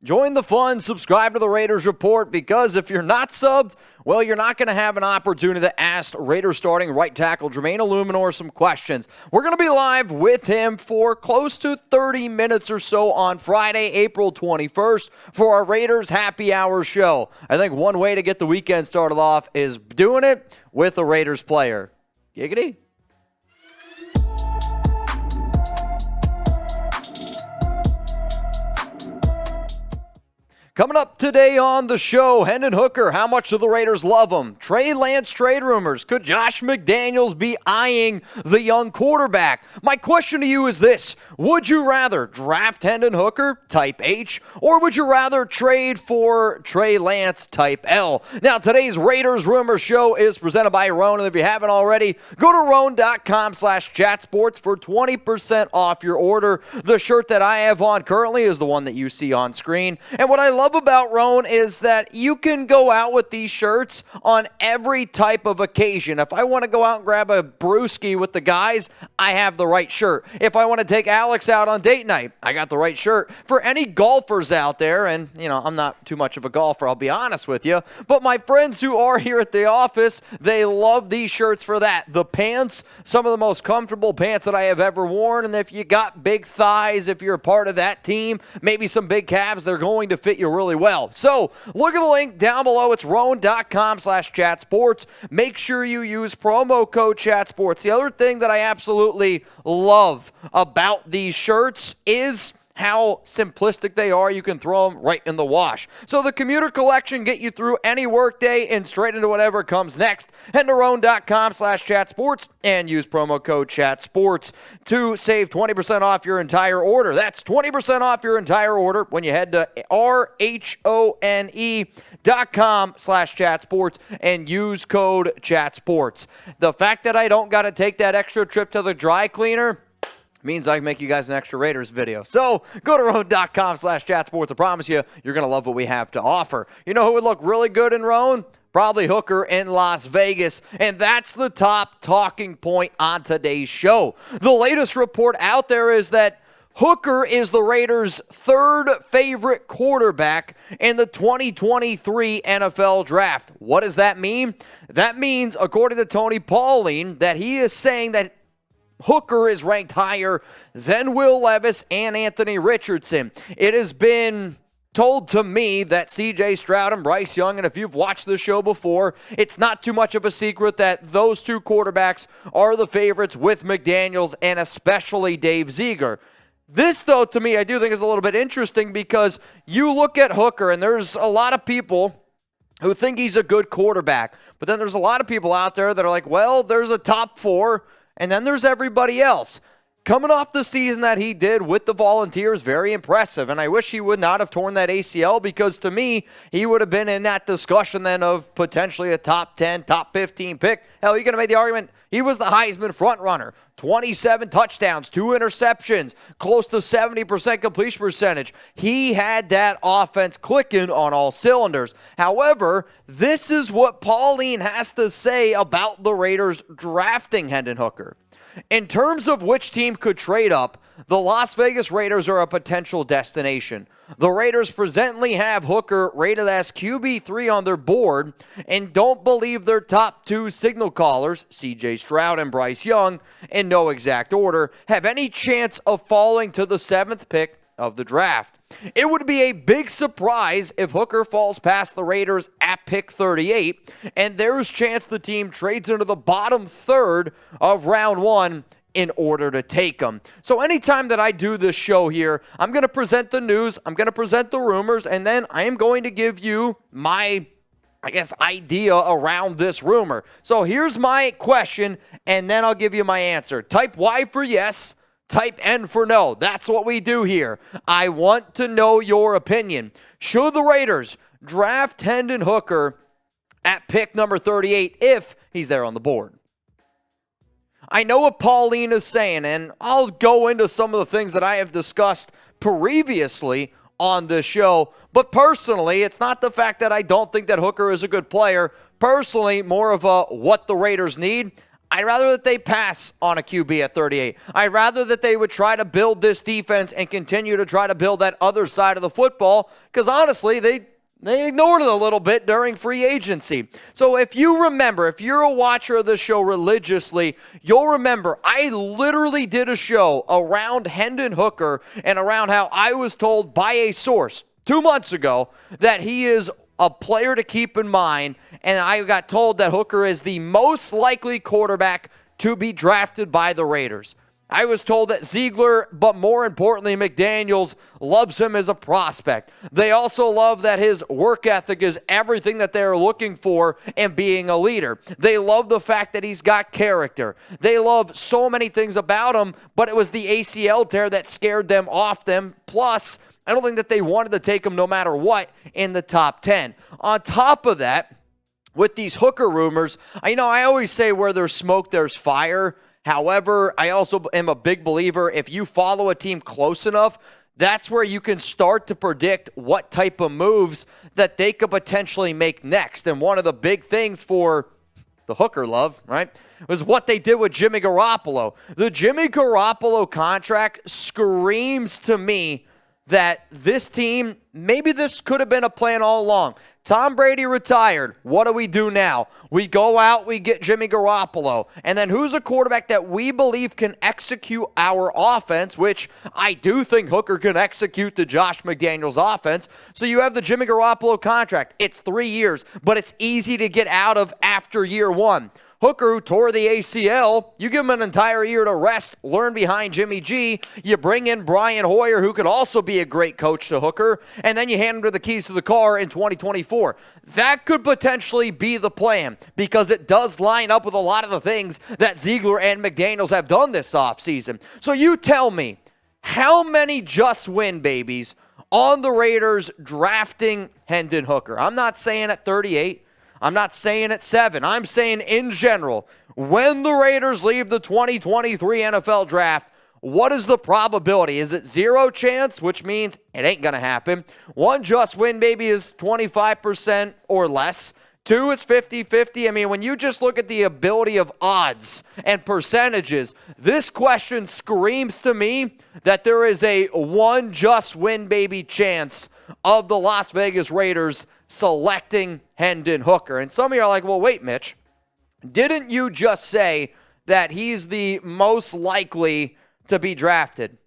Join the fun, subscribe to the Raiders Report, because if you're not subbed, well, you're not going to have an opportunity to ask Raiders starting right tackle Jermaine Illuminor some questions. We're going to be live with him for close to 30 minutes or so on Friday, April 21st for our Raiders Happy Hour show. I think one way to get the weekend started off is doing it with a Raiders player. Giggity. Coming up today on the show, Hendon Hooker, how much do the Raiders love him? Trey Lance trade rumors. Could Josh McDaniels be eyeing the young quarterback? My question to you is this. Would you rather draft Hendon Hooker, type H, or would you rather trade for Trey Lance, type L? Now, today's Raiders Rumor Show is presented by Roan, and if you haven't already, go to roan.com/chatsports for 20% off your order. The shirt that I have on currently is the one that you see on screen, and what I love about Roan is that you can go out with these shirts on every type of occasion. If I want to go out and grab a brewski with the guys, I have the right shirt. If I want to take Alex out on date night, I got the right shirt. For any golfers out there, and I'm not too much of a golfer, I'll be honest with you, but my friends who are here at the office, they love these shirts for that. The pants, some of the most comfortable pants that I have ever worn, and if you got big thighs, if you're a part of that team, maybe some big calves, they're going to fit you really well. So look at the link down below. It's roan.com/chatsports. Make sure you use promo code chatsports. The other thing that I absolutely love about these shirts is how simplistic they are. You can throw them right in the wash. So the commuter collection get you through any workday and straight into whatever comes next. Head to roan.com/chatsports and use promo code chatsports to save 20% off your entire order. That's 20% off your entire order when you head to RHONE.com/chatsports and use code chatsports. The fact that I don't got to take that extra trip to the dry cleaner means I can make you guys an extra Raiders video. So go to roan.com/chatsports. I promise you, you're going to love what we have to offer. You know who would look really good in Roan? Probably Hooker in Las Vegas. And that's the top talking point on today's show. The latest report out there is that Hooker is the Raiders' third favorite quarterback in the 2023 NFL Draft. What does that mean? That means, according to Tony Pauline, that he is saying that Hooker is ranked higher than Will Levis and Anthony Richardson. It has been told to me that CJ Stroud and Bryce Young, and if you've watched the show before, it's not too much of a secret that those two quarterbacks are the favorites with McDaniels and especially Dave Ziegler. This, though, to me, I do think is a little bit interesting because you look at Hooker, and there's a lot of people who think he's a good quarterback, but then there's a lot of people out there that are like, well, there's a top four, and then there's everybody else. Coming off the season that he did with the Volunteers, very impressive. And I wish he would not have torn that ACL because to me, he would have been in that discussion then of potentially a top 10, top 15 pick. Hell, you're going to make the argument he was the Heisman frontrunner. 27 touchdowns, 2 interceptions, close to 70% completion percentage. He had that offense clicking on all cylinders. However, this is what Pauline has to say about the Raiders drafting Hendon Hooker. In terms of which team could trade up, the Las Vegas Raiders are a potential destination. The Raiders presently have Hooker rated as QB3 on their board and don't believe their top two signal callers, CJ Stroud and Bryce Young, in no exact order, have any chance of falling to the 7th pick of the draft. It would be a big surprise if Hooker falls past the Raiders at pick 38, and there's chance the team trades into the bottom third of round 1 in order to take him. So anytime that I do this show here, I'm going to present the news, I'm going to present the rumors, and then I am going to give you my, idea around this rumor. So here's my question, and then I'll give you my answer. Type Y for yes. Type N for no. That's what we do here. I want to know your opinion. Should the Raiders draft Hendon Hooker at pick number 38 if he's there on the board? I know what Pauline is saying, and I'll go into some of the things that I have discussed previously on this show, but personally, it's not the fact that I don't think that Hooker is a good player. Personally, more of a what the Raiders need. I'd rather that they pass on a QB at 38. I'd rather that they would try to build this defense and continue to try to build that other side of the football, because honestly, they ignored it a little bit during free agency. So if you remember, if you're a watcher of this show religiously, you'll remember I literally did a show around Hendon Hooker and around how I was told by a source 2 months ago that he is a player to keep in mind, and I got told that Hooker is the most likely quarterback to be drafted by the Raiders. I was told that Ziegler, but more importantly, McDaniels, loves him as a prospect. They also love that his work ethic is everything that they're looking for in being a leader. They love the fact that he's got character. They love so many things about him, but it was the ACL tear that scared them off them. Plus, I don't think that they wanted to take him no matter what in the top 10. On top of that, with these Hooker rumors, I always say where there's smoke, there's fire. However, I also am a big believer if you follow a team close enough, that's where you can start to predict what type of moves that they could potentially make next. And one of the big things for the Hooker love, right, was what they did with Jimmy Garoppolo. The Jimmy Garoppolo contract screams to me that this team, maybe this could have been a plan all along. Tom Brady retired. What do we do now? We go out, we get Jimmy Garoppolo. And then who's a quarterback that we believe can execute our offense, which I do think Hooker can execute the Josh McDaniels offense. So you have the Jimmy Garoppolo contract. It's 3 years, but it's easy to get out of after year one. Hooker, who tore the ACL, you give him an entire year to rest, learn behind Jimmy G. You bring in Brian Hoyer, who could also be a great coach to Hooker, and then you hand him the keys to the car in 2024. That could potentially be the plan because it does line up with a lot of the things that Ziegler and McDaniels have done this offseason. So you tell me, how many just win babies on the Raiders drafting Hendon Hooker? I'm not saying at 38. I'm not saying at 7. I'm saying in general, when the Raiders leave the 2023 NFL Draft, what is the probability? Is it 0 chance, which means it ain't going to happen? 1 just win maybe is 25% or less. 2, it's 50-50. I mean, when you just look at the ability of odds and percentages, this question screams to me that there is a 1 just win baby chance of the Las Vegas Raiders selecting Hendon Hooker. And some of you are like, well, wait, Mitch, didn't you just say that he's the most likely to be drafted?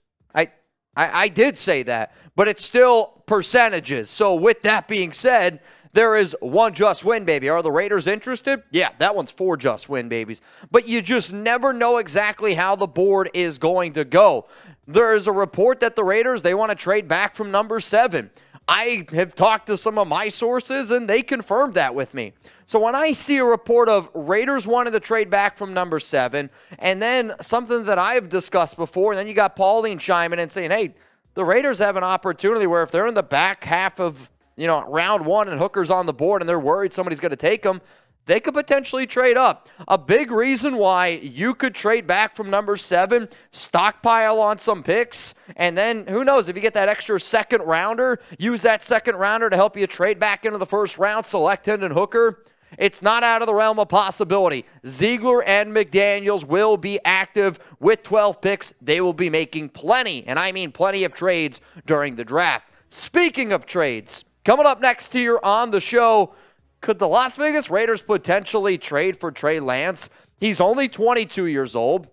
I did say that, but it's still percentages. So with that being said, there is 1 just win baby. Are the Raiders interested? Yeah, that one's 4 just win babies. But you just never know exactly how the board is going to go. There is a report that the Raiders, they want to trade back from number 7. I have talked to some of my sources, and they confirmed that with me. So when I see a report of Raiders wanting to trade back from number 7, and then something that I've discussed before, and then you got Pauline chiming in and saying, hey, the Raiders have an opportunity where if they're in the back half of round 1 and Hooker's on the board and they're worried somebody's going to take them, they could potentially trade up. A big reason why you could trade back from number 7, stockpile on some picks, and then who knows, if you get that extra second rounder, use that second rounder to help you trade back into the first round, select Hendon Hooker. It's not out of the realm of possibility. Ziegler and McDaniels will be active with 12 picks. They will be making plenty, and I mean plenty of trades during the draft. Speaking of trades, coming up next here on the show, could the Las Vegas Raiders potentially trade for Trey Lance? He's only 22 years old.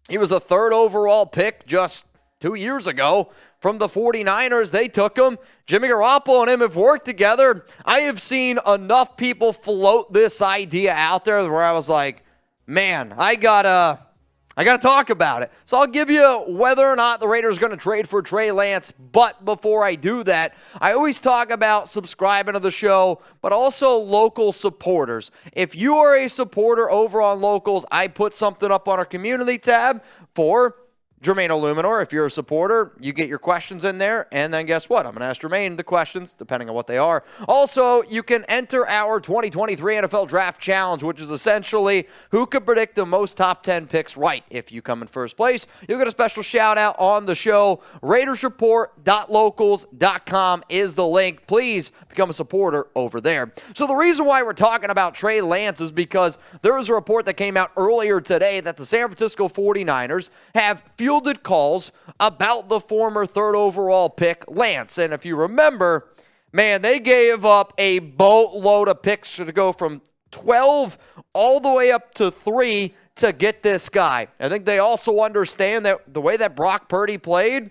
He was a 3rd overall pick just 2 years ago from the 49ers. They took him. Jimmy Garoppolo and him have worked together. I have seen enough people float this idea out there where I was like, man, I gotta talk about it. So I'll give you whether or not the Raiders are going to trade for Trey Lance. But before I do that, I always talk about subscribing to the show, but also local supporters. If you are a supporter over on Locals, I put something up on our community tab for Jermaine Illuminor. If you're a supporter, you get your questions in there, and then guess what? I'm going to ask Jermaine the questions, depending on what they are. Also, you can enter our 2023 NFL Draft Challenge, which is essentially who could predict the most top 10 picks right. If you come in first place, you'll get a special shout-out on the show. RaidersReport.locals.com is the link. Please become a supporter over there. So the reason why we're talking about Trey Lance is because there was a report that came out earlier today that the San Francisco 49ers have fielded calls about the former third overall pick, Lance. And if you remember, man, they gave up a boatload of picks to go from 12 all the way up to 3 to get this guy. I think they also understand that the way that Brock Purdy played,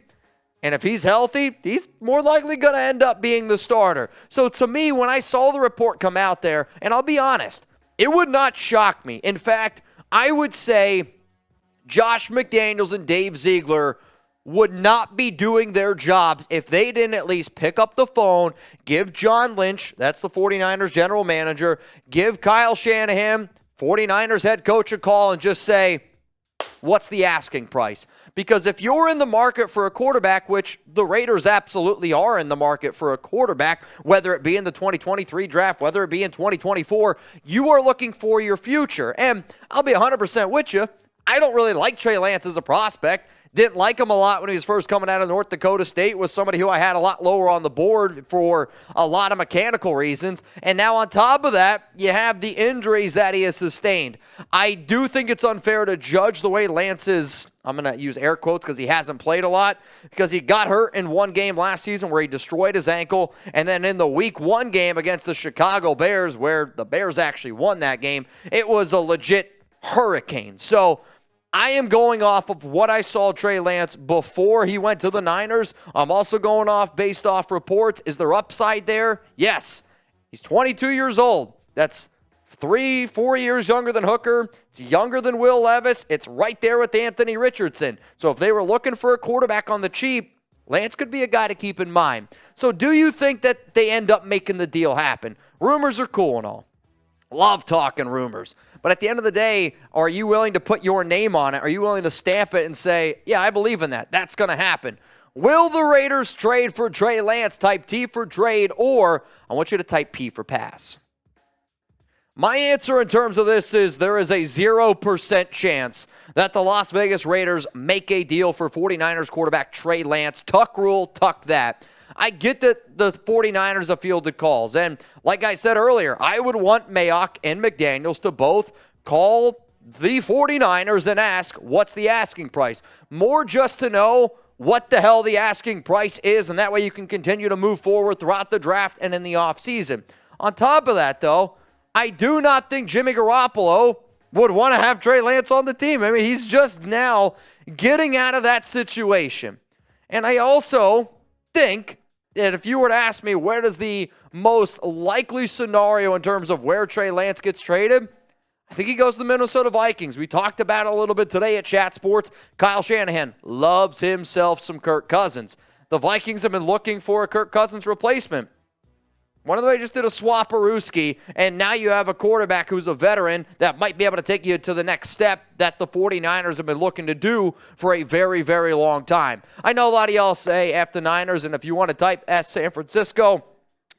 and if he's healthy, he's more likely going to end up being the starter. So to me, when I saw the report come out there, and I'll be honest, it would not shock me. In fact, I would say Josh McDaniels and Dave Ziegler would not be doing their jobs if they didn't at least pick up the phone, give John Lynch, that's the 49ers general manager, give Kyle Shanahan, 49ers head coach, a call and just say, what's the asking price? Because if you're in the market for a quarterback, which the Raiders absolutely are in the market for a quarterback, whether it be in the 2023 draft, whether it be in 2024, you are looking for your future. And I'll be 100% with you. I don't really like Trey Lance as a prospect. Didn't like him a lot when he was first coming out of North Dakota State. Was somebody who I had a lot lower on the board for a lot of mechanical reasons. And now on top of that, you have the injuries that he has sustained. I do think it's unfair to judge the way Lance is, I'm going to use air quotes because he hasn't played a lot, because he got hurt in one game last season where he destroyed his ankle. And then in the week 1 game against the Chicago Bears, where the Bears actually won that game, it was a legit hurricane. So I am going off of what I saw Trey Lance before he went to the Niners. I'm also going off based off reports. Is there upside there? Yes. He's 22 years old. That's 3-4 years younger than Hooker. It's younger than Will Levis. It's right there with Anthony Richardson. So if they were looking for a quarterback on the cheap, Lance could be a guy to keep in mind. So do you think that they end up making the deal happen? Rumors are cool and all. Love talking rumors. But at the end of the day, are you willing to put your name on it? Are you willing to stamp it and say, yeah, I believe in that. That's going to happen. Will the Raiders trade for Trey Lance? Type T for trade, or I want you to type P for pass. My answer in terms of this is there is a 0% chance that the Las Vegas Raiders make a deal for 49ers quarterback Trey Lance. Tuck rule, tuck that. I get that the 49ers have fielded calls. And like I said earlier, I would want Mayock and McDaniels to both call the 49ers and ask, what's the asking price? More just to know what the hell the asking price is, and that way you can continue to move forward throughout the draft and in the offseason. On top of that, though, I do not think Jimmy Garoppolo would want to have Trey Lance on the team. I mean, he's just now getting out of that situation. And I also think that if you were to ask me where does the most likely scenario in terms of where Trey Lance gets traded, I think he goes to the Minnesota Vikings. We talked about it a little bit today at Chat Sports. Kyle Shanahan loves himself some Kirk Cousins. The Vikings have been looking for a Kirk Cousins replacement. One of them just did a swap-a-rooski, and now you have a quarterback who's a veteran that might be able to take you to the next step that the 49ers have been looking to do for a very, very long time. I know a lot of y'all say F the Niners, and if you want to type S San Francisco,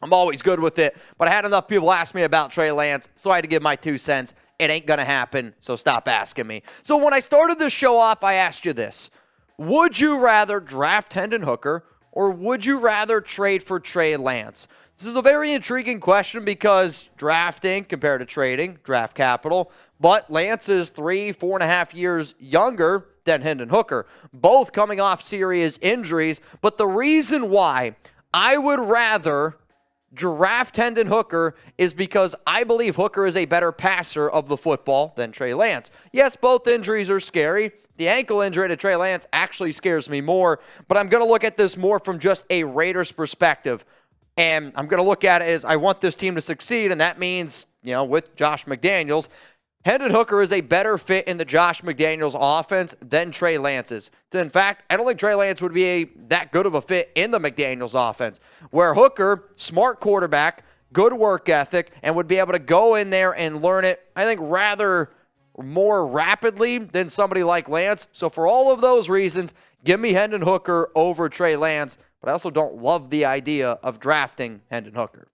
I'm always good with it. But I had enough people ask me about Trey Lance, so I had to give my 2 cents. It ain't going to happen, so stop asking me. So when I started this show off, I asked you this. Would you rather draft Hendon Hooker, or would you rather trade for Trey Lance? This is a very intriguing question because drafting compared to trading, draft capital, but Lance is 4.5 years younger than Hendon Hooker, both coming off serious injuries. But the reason why I would rather draft Hendon Hooker is because I believe Hooker is a better passer of the football than Trey Lance. Yes, both injuries are scary. The ankle injury to Trey Lance actually scares me more, but I'm going to look at this more from just a Raiders perspective. And I'm going to look at it as I want this team to succeed, and that means, with Josh McDaniels, Hendon Hooker is a better fit in the Josh McDaniels offense than Trey Lance is. In fact, I don't think Trey Lance would be that good of a fit in the McDaniels offense, where Hooker, smart quarterback, good work ethic, and would be able to go in there and learn it, I think, rather more rapidly than somebody like Lance. So for all of those reasons, give me Hendon Hooker over Trey Lance. But I also don't love the idea of drafting Hendon Hooker.